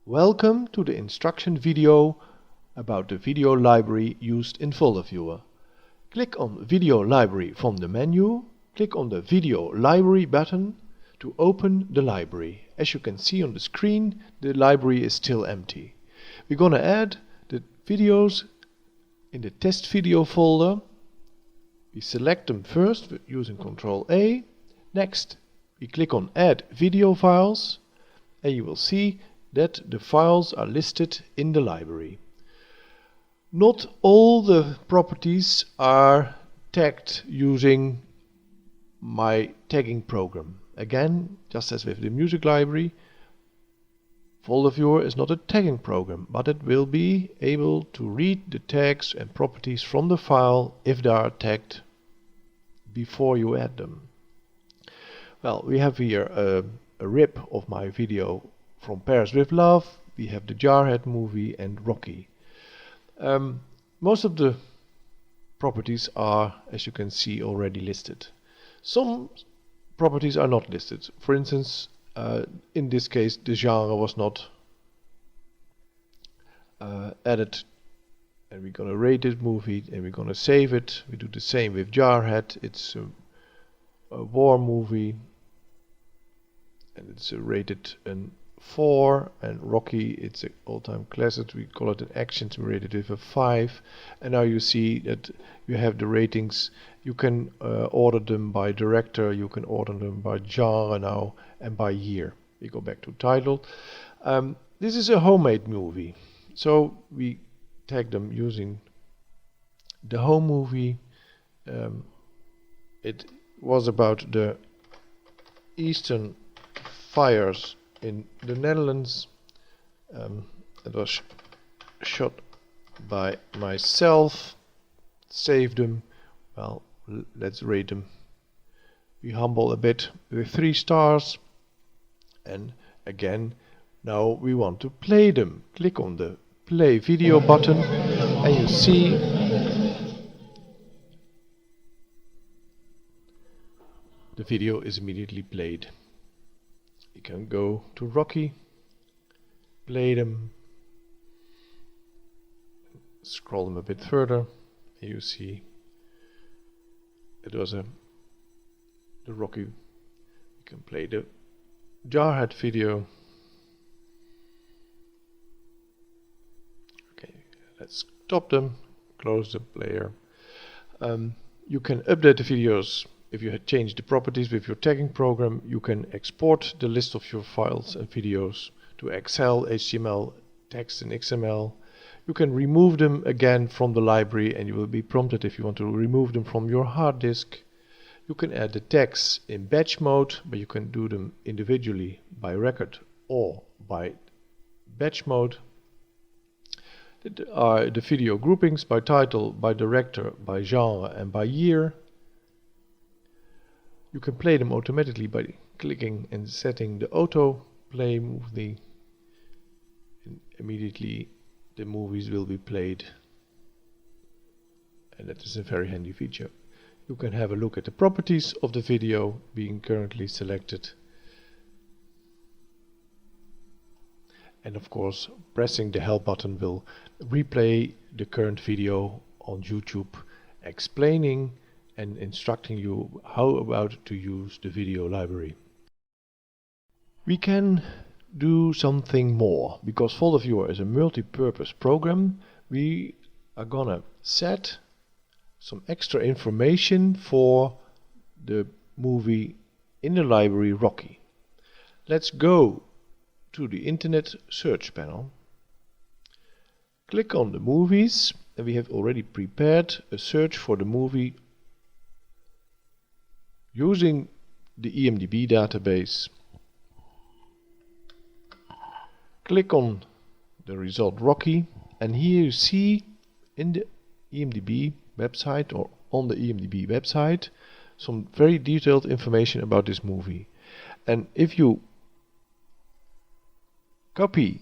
Welcome to the instruction video about the video library used in Folder Viewer. Click on Video Library from the menu. Click on the Video Library button to open the library. As you can see on the screen, the library is still empty. We're gonna add the videos in the test video folder. We select them first using Ctrl A. Next, we click on Add Video Files, and you will see that the files are listed in the library. Not all the properties are tagged using my tagging program. Again, just as with the music library, Folder Viewer is not a tagging program, but it will be able to read the tags and properties from the file if they are tagged before you add them. Well, we have here a rip of my video from Paris with Love. We have the Jarhead movie and Rocky. Most of the properties are, as you can see, already listed. Some properties are not listed. For instance, in this case, the genre was not added, and we're gonna rate this movie and we're gonna save it. We do the same with Jarhead. It's a war movie, and it's rated an 4, and Rocky, it's an all-time classic. We call it an action, so we rated it with a 5. And now you see that you have the ratings. You can order them by director, you can order them by genre now, and by year. We go back to title. This is a homemade movie, so we tag them using the home movie. It was about the Eastern fires in the Netherlands. It was shot by myself. Saved them. Well, let's rate them. We humble a bit with 3 stars. And again, now we want to play them. Click on the play video button, and you see the video is immediately played. You can go to Rocky, play them, scroll them a bit further, and you see it was the Rocky. You can play the Jarhead video. Okay, let's stop them, close the player. You can update the videos. If you had changed the properties with your tagging program, you can export the list of your files and videos to Excel, HTML, text and XML. You can remove them again from the library, and you will be prompted if you want to remove them from your hard disk. You can add the tags in batch mode, but you can do them individually by record or by batch mode. There are the video groupings by title, by director, by genre and by year. You can play them automatically by clicking and setting the auto play movie, and immediately the movies will be played, and that is a very handy feature. You can have a look at the properties of the video being currently selected, and of course pressing the help button will replay the current video on YouTube explaining and instructing you how about to use the video library. We can do something more. Because Folder Viewer is a multi-purpose program, we are gonna set some extra information for the movie in the library Rocky. Let's go to the internet search panel, click on the movies, and we have already prepared a search for the movie using the IMDb database. Click on the result Rocky, and here you see in the IMDb website, or on the IMDb website, some very detailed information about this movie. And if you copy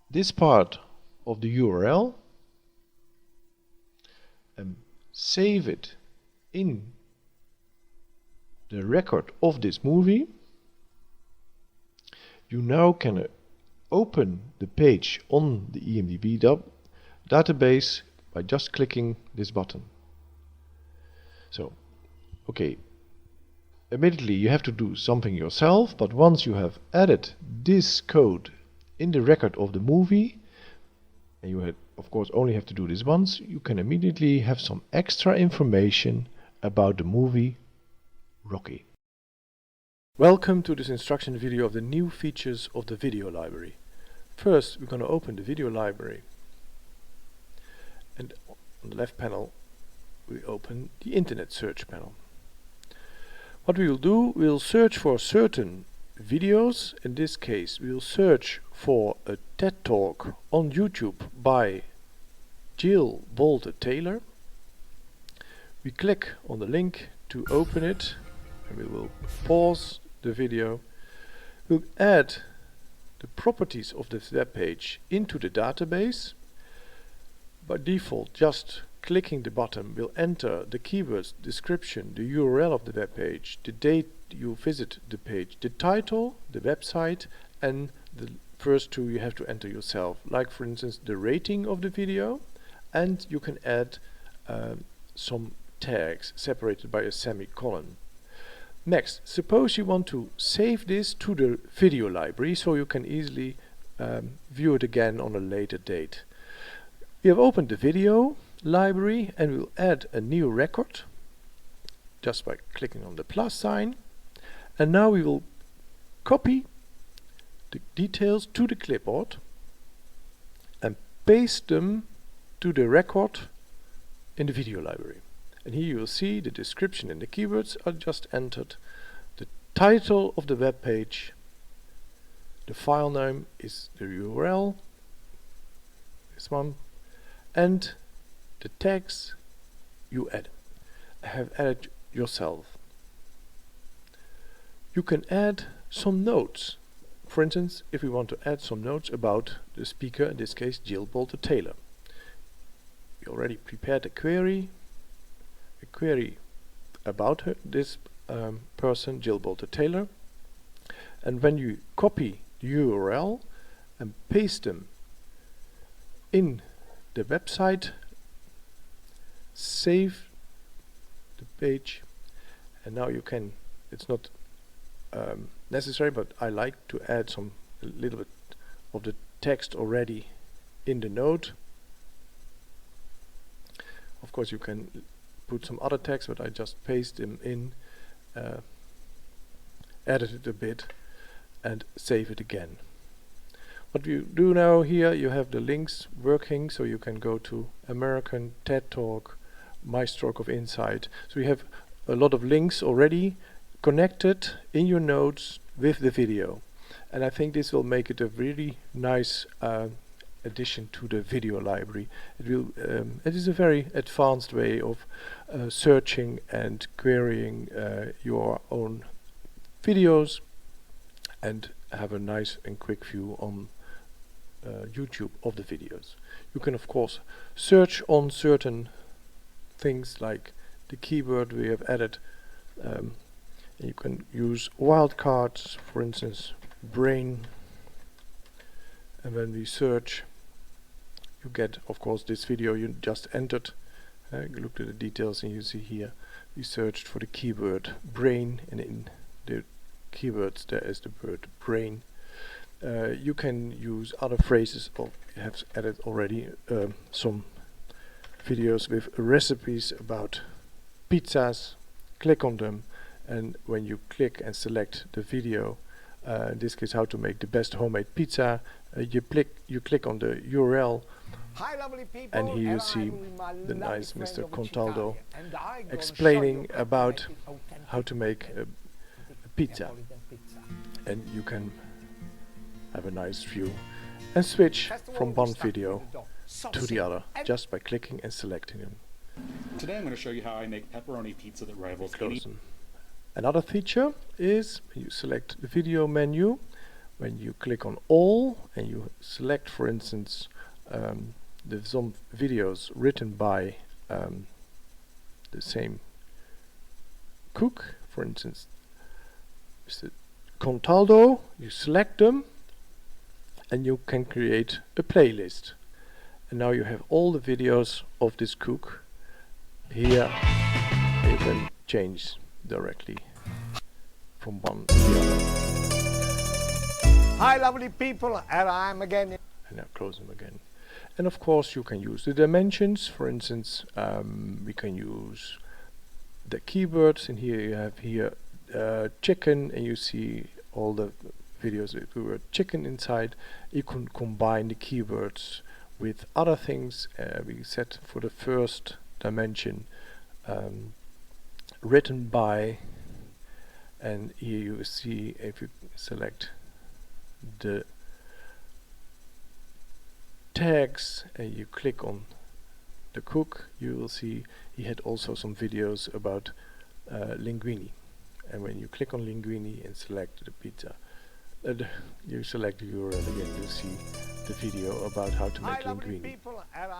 this part of the URL and save it in the record of this movie, You now can open the page on the EMDB database by just clicking this button. So, okay, admittedly you have to do something yourself, but once you have added this code in the record of the movie, and you of course only have to do this once, you can immediately have some extra information about the movie Rocky. Welcome to this instruction video of the new features of the video library. First, we're going to open the video library, and on the left panel we open the internet search panel. What we will do, we'll search for certain videos. In this case we'll search for a TED Talk on YouTube by Jill Bolte Taylor. We click on the link to open it, and we will pause the video. We'll add the properties of this web page into the database. By default, just clicking the button will enter the keywords, description, the URL of the web page, the date you visit the page, the title, the website, and the first two you have to enter yourself, like for instance the rating of the video, and you can add some tags separated by a semicolon. Next, suppose you want to save this to the video library so you can easily view it again on a later date. We have opened the video library and we'll add a new record just by clicking on the plus sign, and now we will copy the details to the clipboard and paste them to the record in the video library. And here you will see the description and the keywords are just entered, the title of the web page, the file name is the URL, this one, and the tags you have added yourself. You can add some notes. For instance, if we want to add some notes about the speaker, in this case Jill Bolte Taylor. We already prepared a query about this person, Jill Bolte Taylor, and when you copy the URL and paste them in the website, save the page, and now you can, it's not necessary, but I like to add a little bit of the text already in the note. Of course you can put some other text, but I just paste them in, edit it a bit and save it again. What you do now, here you have the links working, so you can go to American TED Talk, My Stroke of Insight. So you have a lot of links already connected in your notes with the video, and I think this will make it a really nice addition to the video library. It is a very advanced way of searching and querying your own videos and have a nice and quick view on YouTube of the videos. You can of course search on certain things like the keyword we have added. You can use wildcards, for instance brain, and when we search you get of course this video you just entered. Look at the details and you see here we searched for the keyword brain, and in the keywords there is the word brain. You can use other phrases, or you have added already some videos with recipes about pizzas. Click on them, and when you click and select the video, in this case how to make the best homemade pizza, you click on the URL. Hi, lovely people, and here you see the nice Mr. Contaldo explaining about how to make a pizza, and you can have a nice view and switch from one video to the other just by clicking and selecting them. Today I'm going to show you how I make pepperoni pizza that rivals any. Another feature is you select the video menu. When you click on all and you select, for instance, some videos written by the same cook, for instance Mr. Contaldo, you select them, and you can create a playlist. And now you have all the videos of this cook. Here you can change directly from one to the other. Hi lovely people, and I'm again. And now close them again. And of course you can use the dimensions. For instance, we can use the keywords. And here you have chicken, and you see all the videos with the word chicken inside. You can combine the keywords with other things. We set for the first dimension written by, and here you see, if you select the tags and you click on the cook, you will see he had also some videos about linguine. And when you click on linguine and select the pizza, you select the URL again, you'll see the video about how to make linguine.